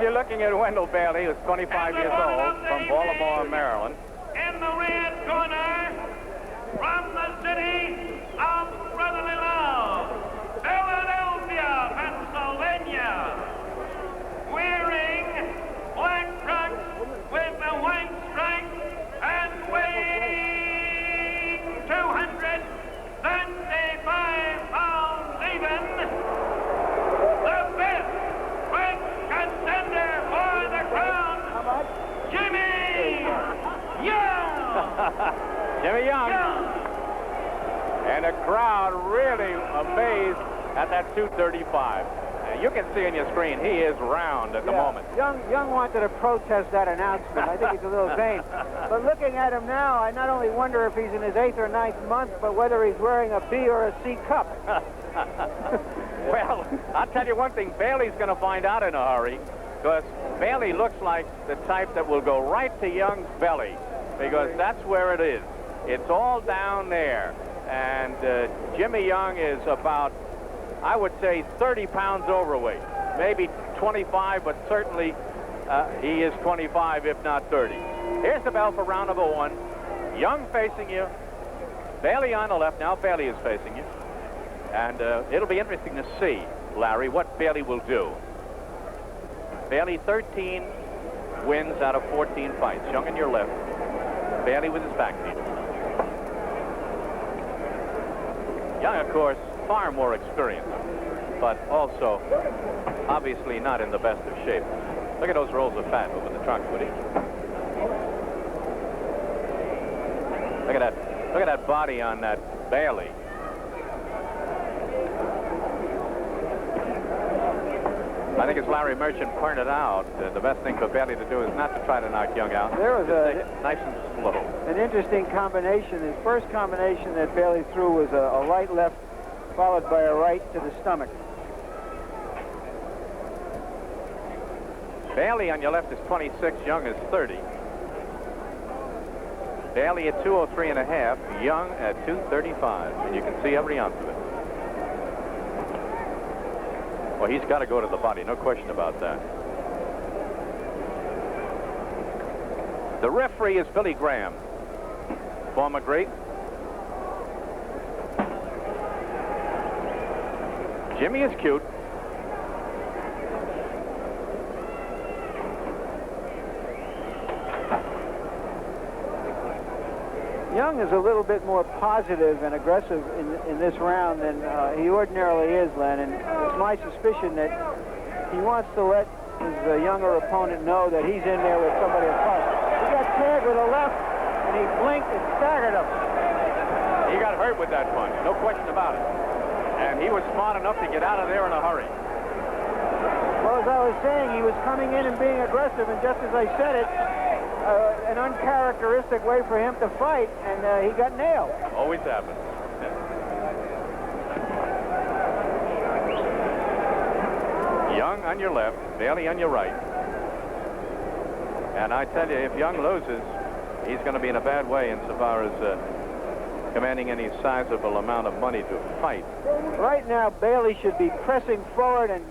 you're looking at Wendell Bailey, who's 25 years old, from Baltimore, Maryland. In the red corner, from the city of brotherly love, Philadelphia, Pennsylvania, wearing black trunks with the white stripes and weighing 235 pounds even, the fifth quick contender for the crown, Jimmy Young. Jimmy Young. And the crowd really amazed at that 235. You can see on your screen, he is round at the moment. Young wanted to protest that announcement. I think he's a little vain. But looking at him now, I not only wonder if he's in his 8th or 9th month, but whether he's wearing a B or a C cup. Well, I'll tell you one thing, Bailey's going to find out in a hurry, because Bailey looks like the type that will go right to Young's belly, because that's where it is. It's all down there. And Jimmy Young is about, I would say, 30 pounds overweight. Maybe 25, but certainly he is 25, if not 30. Here's the bell for round number 1. Young facing you. Bailey on the left. Now Bailey is facing you. And it'll be interesting to see, Larry, what Bailey will do. Bailey 13 wins out of 14 fights. Young on your left. Bailey with his back knee. Young, of course, far more experienced, but also obviously not in the best of shape. Look at those rolls of fat over the trunk, Woody. Look at that body on that Bailey. I think as Larry Merchant pointed out, the best thing for Bailey to do is not to try to knock Young out. There was nice and slow. An interesting combination. His first combination that Bailey threw was a right left followed by a right to the stomach. Bailey on your left is 26, Young is 30. Bailey at 203.5, Young at 235, and you can see every ounce of it. Well, he's got to go to the body, no question about that. The referee is Billy Graham, former great. Jimmy is cute. Young is a little bit more positive and aggressive in this round than he ordinarily is, Len, and it's my suspicion that he wants to let his younger opponent know that he's in there with somebody to fight. He got tagged with a left, and he blinked and staggered him. He got hurt with that punch, no question about it. And he was smart enough to get out of there in a hurry. Well, as I was saying, he was coming in and being aggressive, and just as I said it, an uncharacteristic way for him to fight, and he got nailed. Always happens. Young on your left, Bailey on your right. And I tell you, if Young loses, he's going to be in a bad way insofar as commanding any sizable amount of money to fight. Right now, Bailey should be pressing forward and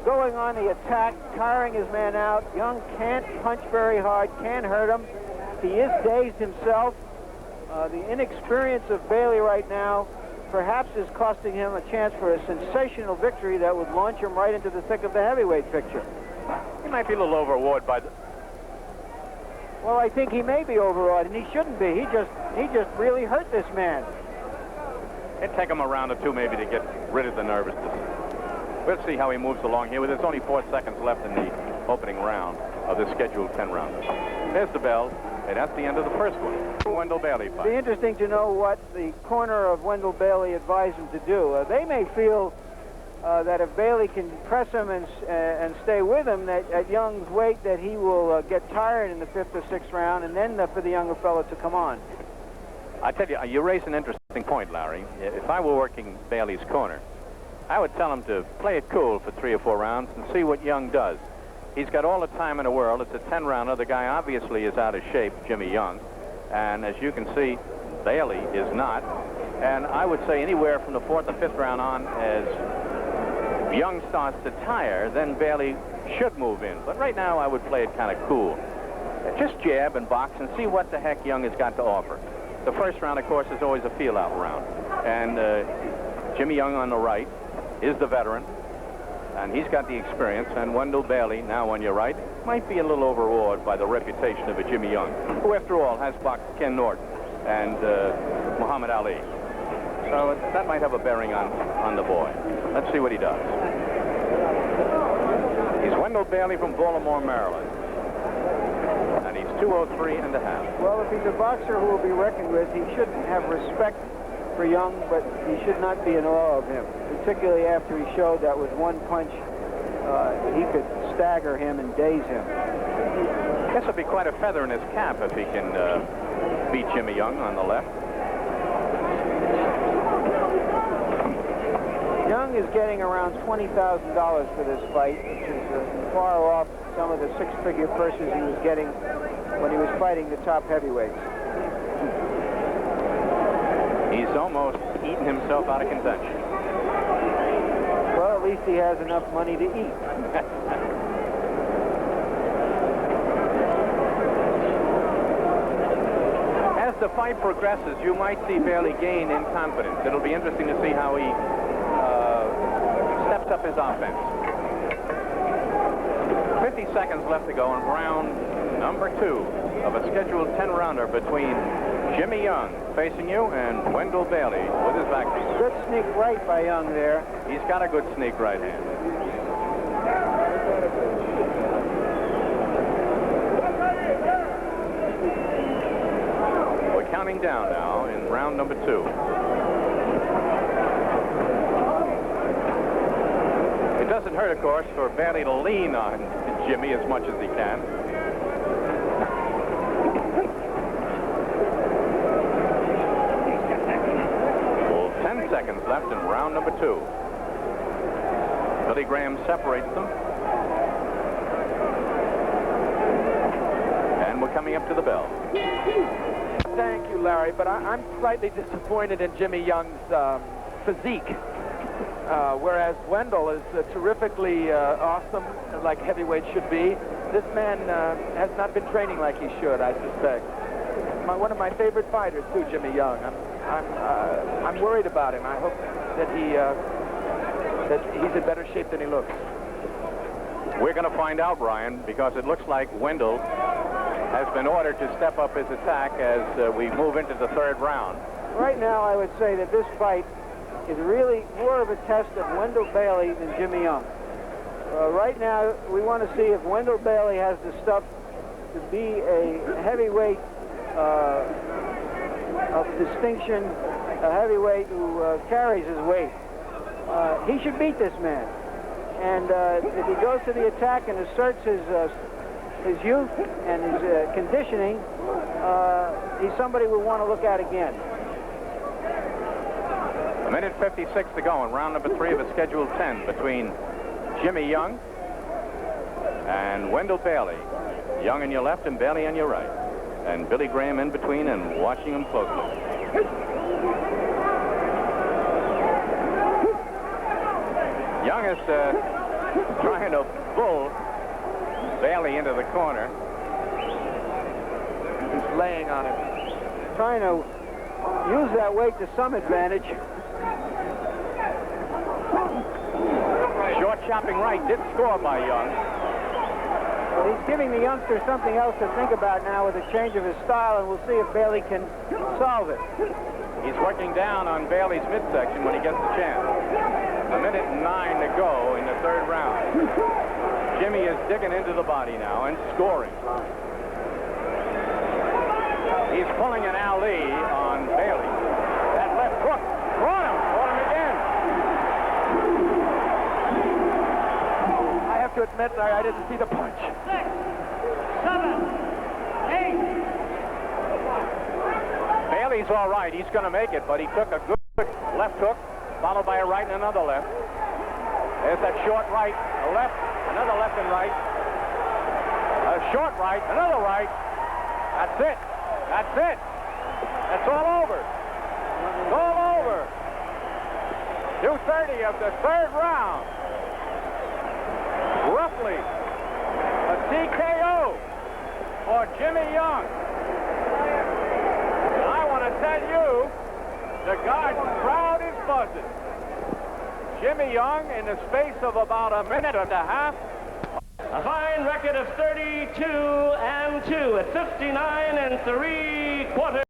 going on the attack, tiring his man out. Young can't punch very hard, can't hurt him. He is dazed himself. The inexperience of Bailey right now perhaps is costing him a chance for a sensational victory that would launch him right into the thick of the heavyweight picture. He might be a little overawed by the... Well, I think he may be overawed, and he shouldn't be. He just really hurt this man. It'd take him a round or two maybe to get rid of the nervousness. We'll see how he moves along here. There's only 4 seconds left in the opening round of the scheduled 10-rounder. There's the bell, and that's the end of the first one. Wendell Bailey fight. It'd be interesting to know what the corner of Wendell Bailey advised him to do. They may feel that if Bailey can press him and stay with him, that at Young's weight, that he will get tired in the 5th or 6th round, and then for the younger fellow to come on. I tell you, you raise an interesting point, Larry. If I were working Bailey's corner, I would tell him to play it cool for 3 or 4 rounds and see what Young does. He's got all the time in the world. It's a 10-rounder. The guy obviously is out of shape, Jimmy Young. And as you can see, Bailey is not. And I would say anywhere from the 4th or 5th round on, as Young starts to tire, then Bailey should move in. But right now, I would play it kind of cool. Just jab and box and see what the heck Young has got to offer. The first round, of course, is always a feel-out round. And Jimmy Young on the right is the veteran, and he's got the experience. And Wendell Bailey, now on your right, might be a little overawed by the reputation of a Jimmy Young, who, after all, has boxed Ken Norton and Muhammad Ali. So that might have a bearing on the boy. Let's see what he does. He's Wendell Bailey from Baltimore, Maryland. And he's 203 and a half. Well, if he's a boxer who will be reckoned with, he shouldn't have respect for Young, but he should not be in awe of him, particularly after he showed that with one punch he could stagger him and daze him. I guess it'd be quite a feather in his cap if he can beat Jimmy Young on the left. Young is getting around $20,000 for this fight, which is far off some of the six-figure purses he was getting when he was fighting the top heavyweights. He's almost eaten himself out of contention. Well, at least he has enough money to eat. As the fight progresses, you might see Bailey gain in confidence. It'll be interesting to see how he steps up his offense. 50 seconds left to go in round number 2 of a scheduled 10-rounder between Jimmy Young facing you and Wendell Bailey with his back. Good sneak right by Young there. He's got a good sneak right hand. We're counting down now in round number 2. It doesn't hurt, of course, for Bailey to lean on Jimmy as much as he can. Well, 10 seconds left in round number 2. Billy Graham separates them. And we're coming up to the bell. Thank you, Larry, but I'm slightly disappointed in Jimmy Young's physique. Whereas Wendell is terrifically awesome, like heavyweight should be. This man has not been training like he should, I suspect. One of my favorite fighters, too, Jimmy Young. I'm worried about him. I hope that he's in better shape than he looks. We're going to find out, Brian, because it looks like Wendell has been ordered to step up his attack as we move into the 3rd round. Right now, I would say that this fight is really more of a test of Wendell Bailey than Jimmy Young. Right now, we want to see if Wendell Bailey has the stuff to be a heavyweight of distinction, a heavyweight who carries his weight. He should beat this man. And if he goes to the attack and asserts his youth and his conditioning, he's somebody we want to look at again. A minute 56 to go in round number 3 of a scheduled 10 between Jimmy Young and Wendell Bailey. Young on your left and Bailey on your right. And Billy Graham in between and watching him closely. Young is trying to bull Bailey into the corner. He's laying on him. Trying to use that weight to some advantage. Short chopping right did score by Young. Well, he's giving the youngster something else to think about now with a change of his style, and we'll see if Bailey can solve it. He's working down on Bailey's midsection when he gets the chance. A minute and 9 to go in the 3rd round. Jimmy is digging into the body now and scoring. He's pulling an Ali on Bailey. That left hook caught him again. I have to admit, Larry, I didn't see the punch. 6, 7, 8. Bailey's all right. He's going to make it, but he took a good left hook, followed by a right and another left. There's that short right, a left, another left and right. A short right, another right. That's it. That's it. That's all over. It's all over. 2:30 of the 3rd round. Roughly for Jimmy Young. And I want to tell you, the Garden crowd is buzzing. Jimmy Young, in the space of about a minute and a half, A fine record of 32-2 at 59 3/4.